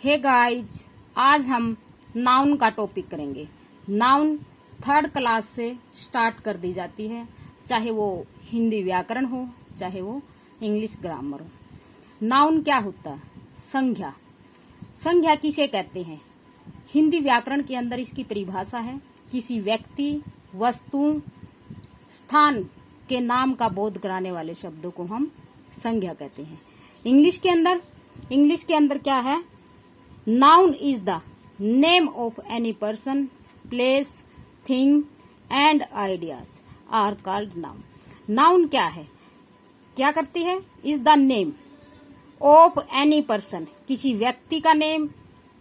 Hey guys, आज हम noun का टॉपिक करेंगे। नाउन थर्ड क्लास से स्टार्ट कर दी जाती है, चाहे वो हिंदी व्याकरण हो, चाहे वो इंग्लिश ग्रामर हो। नाउन क्या होता है? संज्ञा। संज्ञा किसे कहते हैं? हिंदी व्याकरण के अंदर इसकी परिभाषा है, किसी व्यक्ति, वस्तु, स्थान के नाम का बोध कराने वाले शब्दों को हम संज्ञा कहते हैं। इंग्लिश के अंदर क्या है? Noun is the name of any person, place, thing and ideas are called noun. Noun क्या है? क्या करती है? Is the name of any person, किसी व्यक्ति का नेम,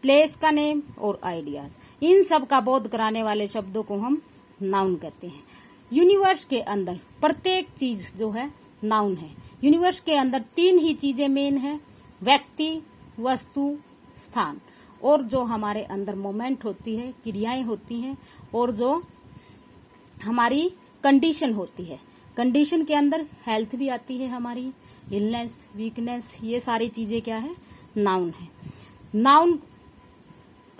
प्लेस का नेम और आइडियाज, इन सब का बोध कराने वाले शब्दों को हम नाउन कहते हैं। यूनिवर्स के अंदर प्रत्येक चीज जो है नाउन है। यूनिवर्स के अंदर तीन ही चीजें मेन है, व्यक्ति, वस्तु, स्थान, और जो हमारे अंदर मोमेंट होती है, क्रियाएं होती हैं, और जो हमारी कंडीशन होती है। कंडीशन के अंदर हेल्थ भी आती है, हमारी इलनेस, वीकनेस, ये सारी चीजें क्या है? नाउन है। नाउन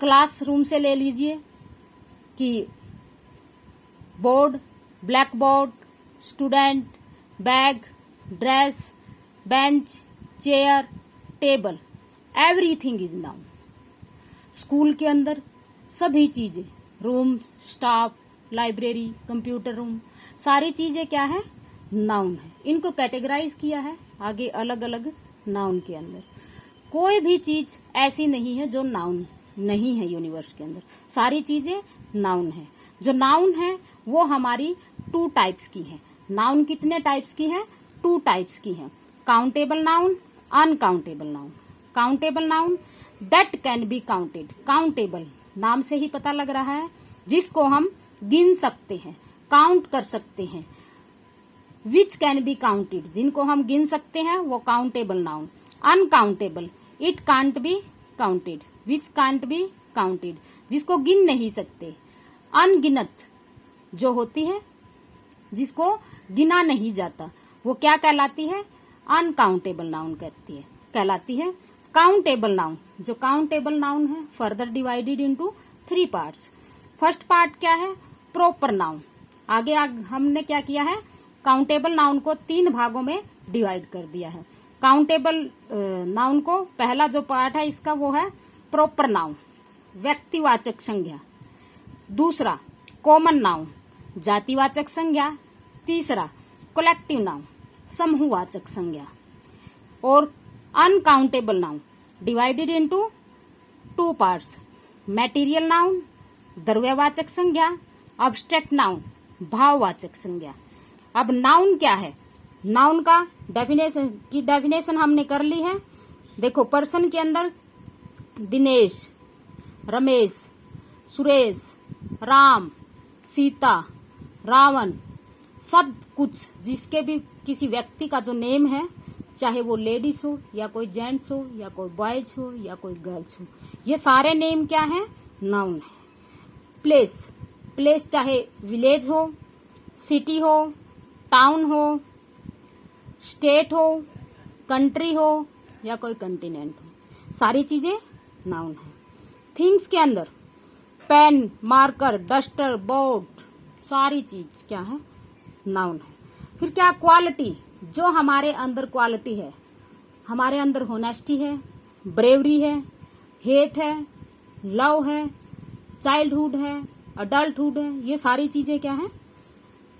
क्लासरूम से ले लीजिए कि board, black board, student, bag, dress, bench, chair, table, everything is noun. School के अंदर सभी चीजें, room, staff, library, computer room, सारी चीजें क्या है? नाउन है। इनको कैटेगराइज किया है आगे अलग अलग नाउन के अंदर। कोई भी चीज ऐसी नहीं है जो नाउन नहीं है। यूनिवर्स के अंदर सारी चीजें नाउन है। जो नाउन है वो हमारी टू टाइप्स की है। नाउन कितने टाइप्स की है? टू टाइप्स की है। Countable noun, uncountable noun. Countable noun that can be counted. Countable नाम से ही पता लग रहा है, जिसको हम गिन सकते हैं, काउंट कर सकते हैं। विच कैन बी काउंटेड, जिनको हम गिन सकते हैं वो countable noun. Uncountable, it can't be counted, which can't be counted, जिसको गिन नहीं सकते। अनगिनत जो होती है, जिसको गिना नहीं जाता, वो क्या कहलाती है? अनकाउंटेबल नाउन कहलाती है। काउंटेबल नाउन, जो काउंटेबल नाउन है, further divided into 3 parts. First part क्या है? Proper noun. आगे हमने क्या किया है? काउंटेबल नाउन को 3 भागों में डिवाइड कर दिया है। काउंटेबल नाउन को पहला जो पार्ट है इसका वो है प्रॉपर नाउन, व्यक्तिवाचक संज्ञा। दूसरा कॉमन नाउन, जातिवाचक संज्ञा। तीसरा कलेक्टिव नाउन, समूहवाचक संज्ञा। और uncountable noun divided into 2 parts, material noun, द्रव्यवाचक संज्ञा, अब्स्ट्रैक्ट नाउन, भाववाचक संज्ञा। अब नाउन क्या है? नाउन का डेफिनेशन हमने कर ली है। देखो, पर्सन के अंदर दिनेश, रमेश, सुरेश, राम, सीता, रावण, सब कुछ जिसके भी किसी व्यक्ति का जो नेम है, चाहे वो लेडीज हो या कोई जेंट्स हो या कोई बॉयज हो या कोई गर्ल्स हो, ये सारे नेम क्या है? नाउन है। प्लेस चाहे विलेज हो, सिटी हो, टाउन हो, स्टेट हो, कंट्री हो या कोई कंटिनेंट हो, सारी चीजें नाउन है। थिंग्स के अंदर पेन, मार्कर, डस्टर, बोर्ड, सारी चीज क्या है? नाउन है। फिर क्या? क्वालिटी, जो हमारे अंदर क्वालिटी है, हमारे अंदर होनेस्टी है, ब्रेवरी है, हेट है, लव है, चाइल्डहुड है, अडल्टहुड है, ये सारी चीजें क्या है?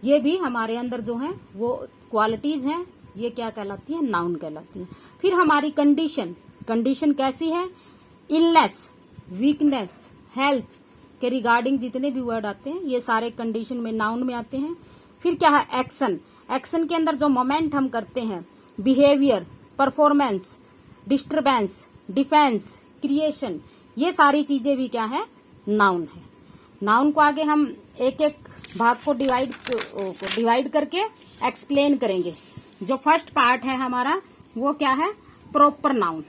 ये भी हमारे अंदर जो है वो क्वालिटीज हैं, ये क्या कहलाती है? नाउन कहलाती है। फिर हमारी कंडीशन कैसी है? इलनेस, वीकनेस, हेल्थ के रिगार्डिंग जितने भी वर्ड आते हैं ये सारे कंडीशन में नाउन में आते हैं। फिर क्या है? एक्शन के अंदर जो मोमेंट हम करते हैं, behaviour, performance, disturbance, defence, creation, ये सारी चीजें भी क्या है? नाउन है। नाउन को आगे हम एक एक भाग को डिवाइड करके एक्सप्लेन करेंगे। जो फर्स्ट पार्ट है हमारा वो क्या है? Proper noun.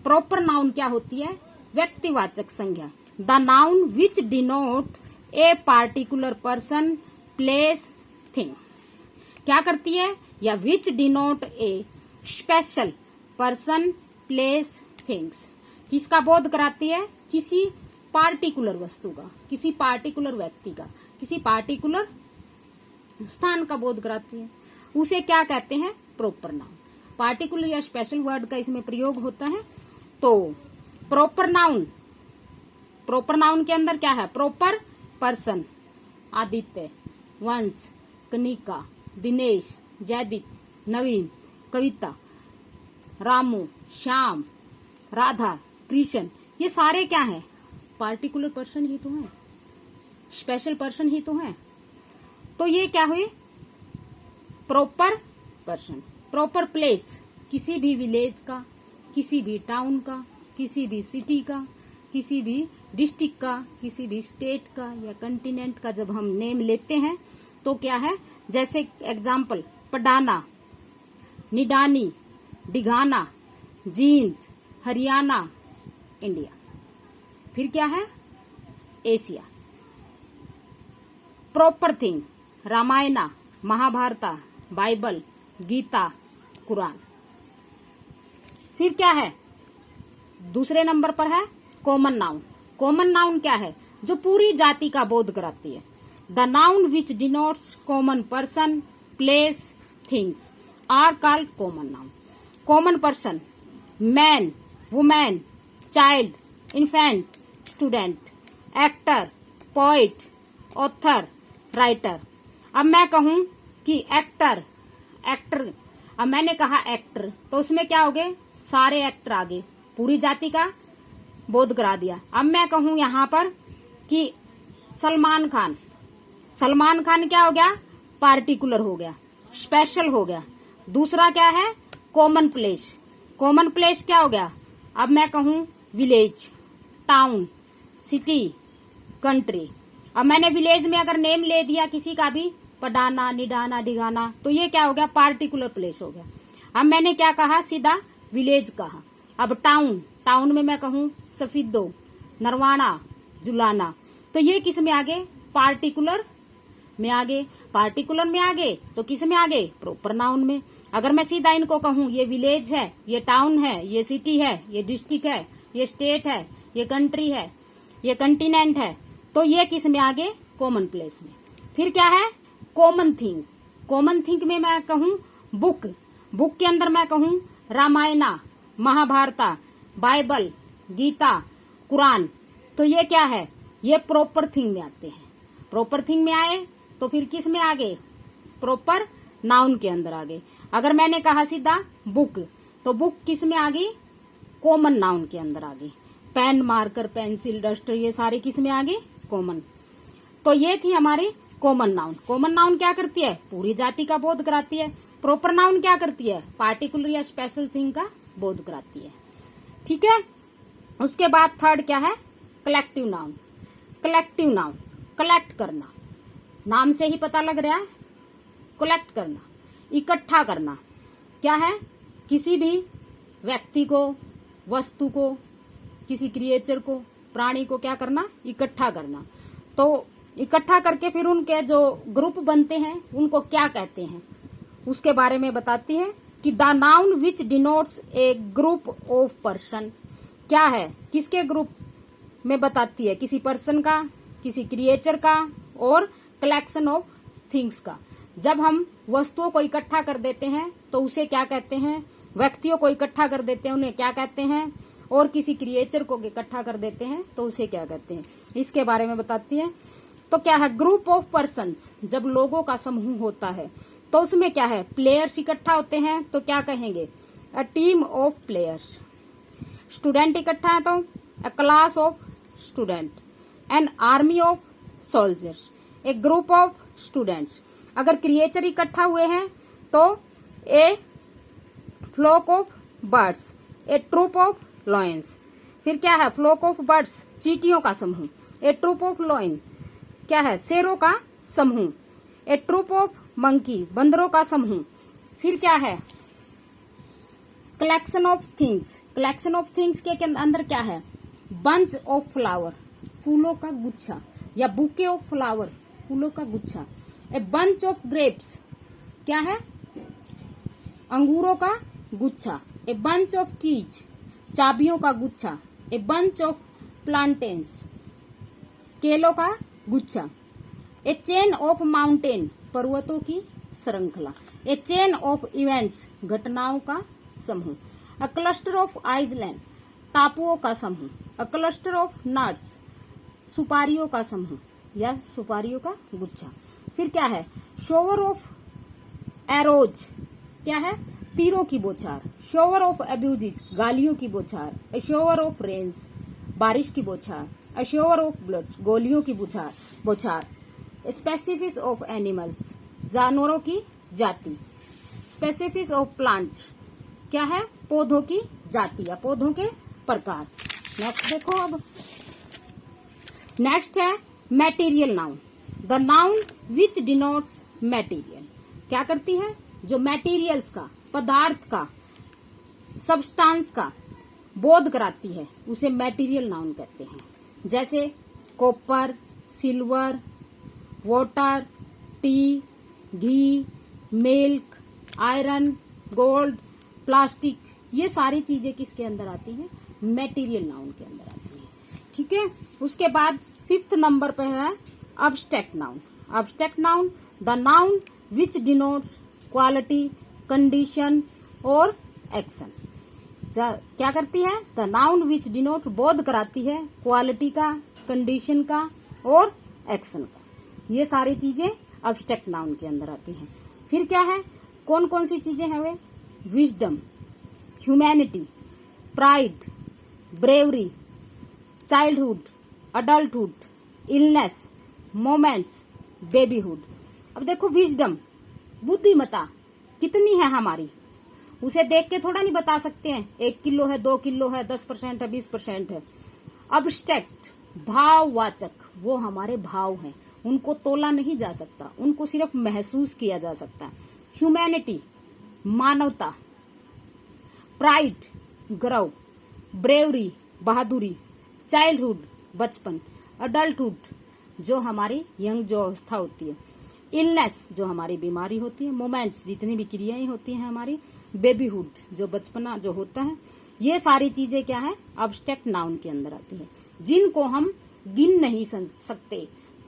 प्रॉपर नाउन क्या होती है? व्यक्तिवाचक संज्ञा। The noun which denote a particular person, place, thing. क्या करती है? या विच डिनोट ए स्पेशल पर्सन, प्लेस, थिंग्स। किसका बोध कराती है? किसी पार्टिकुलर वस्तु का, किसी पार्टिकुलर व्यक्ति का, किसी पार्टिकुलर स्थान का बोध कराती है। उसे क्या कहते हैं? Proper noun. पार्टिकुलर या स्पेशल वर्ड का इसमें प्रयोग होता है। तो प्रॉपर नाउन, प्रॉपर नाउन के अंदर क्या है? प्रॉपर पर्सन, आदित्य, वंश, कनिका, दिनेश, जयदीप, नवीन, कविता, रामू, श्याम, राधा, कृष्ण, ये सारे क्या है? पार्टिकुलर पर्सन ही तो है, स्पेशल पर्सन ही तो है। तो ये क्या हुई? Proper person. प्रॉपर प्लेस, किसी भी विलेज का, किसी भी टाउन का, किसी भी सिटी का, किसी भी डिस्ट्रिक्ट का, किसी भी स्टेट का या कंटिनेंट का जब हम नेम लेते हैं तो क्या है? जैसे एग्जाम्पल पडाना, निडानी, डिघाना, जींद, हरियाणा, इंडिया। फिर क्या है? एशिया। प्रॉपर थिंग, रामायणा, महाभारता, बाइबल, गीता, कुरान। फिर क्या है? दूसरे नंबर पर है कॉमन नाउन। कॉमन नाउन क्या है? जो पूरी जाति का बोध कराती है। The noun which denotes common person, place, things are called common noun. Common person, man, women, child, infant, student, actor, poet, author, writer. अब मैं कहूं कि एक्टर, एक्टर, अब मैंने कहा एक्टर, तो उसमें क्या हो गए? सारे एक्टर आ गए, पूरी जाति का बोध करा दिया। अब मैं कहूं यहां पर कि सलमान खान, सलमान खान क्या हो गया? पार्टिकुलर हो गया, स्पेशल हो गया। दूसरा क्या है? Common place. कॉमन प्लेस क्या हो गया? अब मैं कहूं विलेज, टाउन, सिटी, कंट्री। अब मैंने विलेज में अगर नेम ले दिया किसी का भी, पडाना, निडाना, डिगाना, तो ये क्या हो गया? पार्टिकुलर प्लेस हो गया। अब मैंने क्या कहा? सीधा विलेज कहा। अब टाउन, टाउन में मैं कहूं सफीदो, नरवाना, जुलाना, तो ये किस में आगे? पार्टिकुलर में आगे। पार्टिकुलर में आगे तो किस में आगे? प्रॉपर नाउन में। अगर मैं सीधा इनको कहूं ये विलेज है, ये टाउन है, ये सिटी है, ये डिस्ट्रिक्ट है, ये स्टेट है, ये कंट्री है, ये कंटिनेंट है, तो ये किस में आगे? कॉमन प्लेस में। फिर क्या है? Common thing. कॉमन थिंग में मैं कहूं बुक, बुक के अंदर मैं कहूं रामायणा, महाभारता, बाइबल, गीता, कुरान, तो ये क्या है? ये प्रॉपर थिंग में आते हैं। प्रॉपर थिंग में आए तो फिर किस में आगे? प्रॉपर नाउन के अंदर आगे। अगर मैंने कहा सीधा बुक, तो बुक किस में आ गई? कॉमन नाउन के अंदर आ गई। पेन, मार्कर, पेंसिल, डस्टर, ये सारे किस में आ गए? कॉमन। तो ये थी हमारी कॉमन नाउन। कॉमन नाउन क्या करती है? पूरी जाति का बोध कराती है। प्रॉपर नाउन क्या करती है? पार्टिकुलर या स्पेशल थिंग का बोध कराती है। ठीक है। उसके बाद थर्ड क्या है? Collective noun. Collective noun, collect करना, नाम से ही पता लग रहा है, कलेक्ट करना, इकट्ठा करना। क्या है? किसी भी व्यक्ति को, वस्तु को, किसी क्रिएचर को, प्राणी को क्या करना? इकट्ठा करना। तो इकट्ठा करके फिर उनके जो ग्रुप बनते हैं उनको क्या कहते हैं उसके बारे में बताती है कि the noun which denotes A group of person. क्या है? किसके ग्रुप में बताती है? किसी पर्सन का, किसी क्रिएचर का और कलेक्शन ऑफ थिंग्स का। जब हम वस्तुओं को इकट्ठा कर देते हैं तो उसे क्या कहते हैं? व्यक्तियों को इकट्ठा कर देते हैं उन्हें क्या कहते हैं? और किसी क्रिएचर को इकट्ठा कर देते हैं तो उसे क्या कहते हैं? इसके बारे में बताती है। तो क्या है? ग्रुप ऑफ पर्सन्स, जब लोगों का समूह होता है तो उसमें क्या है? प्लेयर्स इकट्ठा होते हैं तो क्या कहेंगे? A team of players. Student इकट्ठा है तो a class of student, an army of soldiers, a group of students. अगर क्रिएचर इकट्ठा हुए हैं तो a flock of birds, a troop of lions. फिर क्या है? फ्लॉक ऑफ बर्ड्स, चींटियों का समूह। ए ट्रूप ऑफ लॉयन क्या है? शेरों का समूह। ए ट्रूप ऑफ मंकी, बंदरों का समूह। फिर क्या है? Collection of things. Collection of things के अंदर क्या है? बंच ऑफ फ्लावर, फूलों का गुच्छा, या बुके ऑफ फ्लावर, फूलों का गुच्छा। ए बंच ऑफ ग्रेप्स, क्या है? अंगूरों का गुच्छा। ए बंच ऑफ कीज, चाबियों का गुच्छा। ए बंच ऑफ प्लांटेन्स, केलों का गुच्छा। ए चेन ऑफ माउंटेन, पर्वतों की श्रृंखला। ए चेन ऑफ इवेंट्स, घटनाओं का समूह। अ क्लस्टर ऑफ आइसलैंड, टापुओं का समूह। अ क्लस्टर ऑफ नट्स, सुपारियों का समूह या सुपारियों का गुच्छा। फिर क्या है, शोवर ऑफ एरोज, क्या है, तीरों की बौछार। शोवर ऑफ एब्यूजिज, गालियों की बौछार। ए शोवर ऑफ रेन्स, बारिश की बौछार। ए शोवर ऑफ ब्लड्स, गोलियों की बौछार। स्पेसिफिस ऑफ एनिमल्स, जानवरों की जाति। स्पेसिफिस ऑफ प्लांट, क्या है, पौधों की जाति या पौधों के प्रकार। नेक्स्ट देखो अब, नेक्स्ट है material noun, the noun which denotes material. क्या करती है, जो मैटीरियल्स का, पदार्थ का, सब्सटेंस का बोध कराती है उसे मैटीरियल नाउन कहते हैं। जैसे कॉपर, सिल्वर, वाटर, टी, घी, मिल्क, आयरन, गोल्ड, प्लास्टिक, ये सारी चीजें किसके अंदर आती हैं, मैटीरियल नाउन के अंदर आती हैं। ठीक है, उसके बाद 5th नंबर पे है abstract noun. Abstract noun, the noun which denotes quality, condition और एक्शन। क्या करती है, द नाउन विच डिनोट, बोध कराती है क्वालिटी का, कंडीशन का और एक्शन का। ये सारी चीजें अब्स्ट्रैक्ट नाउन के अंदर आती हैं। फिर क्या है, कौन कौन सी चीजें हैं वे, wisdom, humanity, pride, bravery, childhood, adulthood, illness, moments, babyhood. अब देखो विजडम, बुद्धिमता कितनी है हमारी, उसे देख के थोड़ा नहीं बता सकते हैं 1 किलो है, 2 किलो है, 10% है, 20% है। अब्स्ट्रैक्ट, भाववाचक, वो हमारे भाव हैं, उनको तोला नहीं जा सकता, उनको सिर्फ महसूस किया जा सकता है। ह्यूमैनिटी, मानवता। प्राइड, गर्व। ब्रेवरी, बहादुरी। चाइल्डहुड, बचपन। अडल्टहुड, जो हमारी यंग जो अवस्था होती है। इलनेस, जो हमारी बीमारी होती है। मोमेंट्स, जितनी भी क्रियाएं होती हैं हमारी। बेबीहुड, जो बचपना जो होता है। ये सारी चीजें क्या है, अब्स्ट्रैक्ट नाउन के अंदर आती है, जिनको हम गिन नहीं सकते,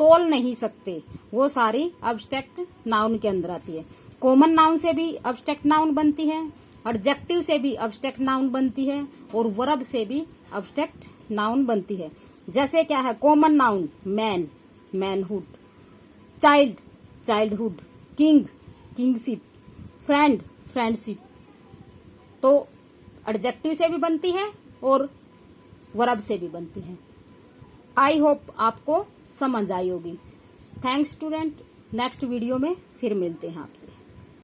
तोल नहीं सकते, वो सारी अब्स्ट्रैक्ट नाउन के अंदर आती है। कॉमन नाउन से भी अब्स्ट्रैक्ट नाउन बनती है, एडजेक्टिव से भी अब्स्ट्रैक्ट नाउन बनती है और वर्ब से भी अब्स्ट्रैक्ट नाउन बनती है। जैसे क्या है, common noun man, manhood. Child, childhood. King, kingship. Friend, friendship. तो एडजेक्टिव से भी बनती है और वर्ब से भी बनती है। आई होप आपको समझ आई होगी। थैंक्स स्टूडेंट, नेक्स्ट वीडियो में फिर मिलते हैं आपसे।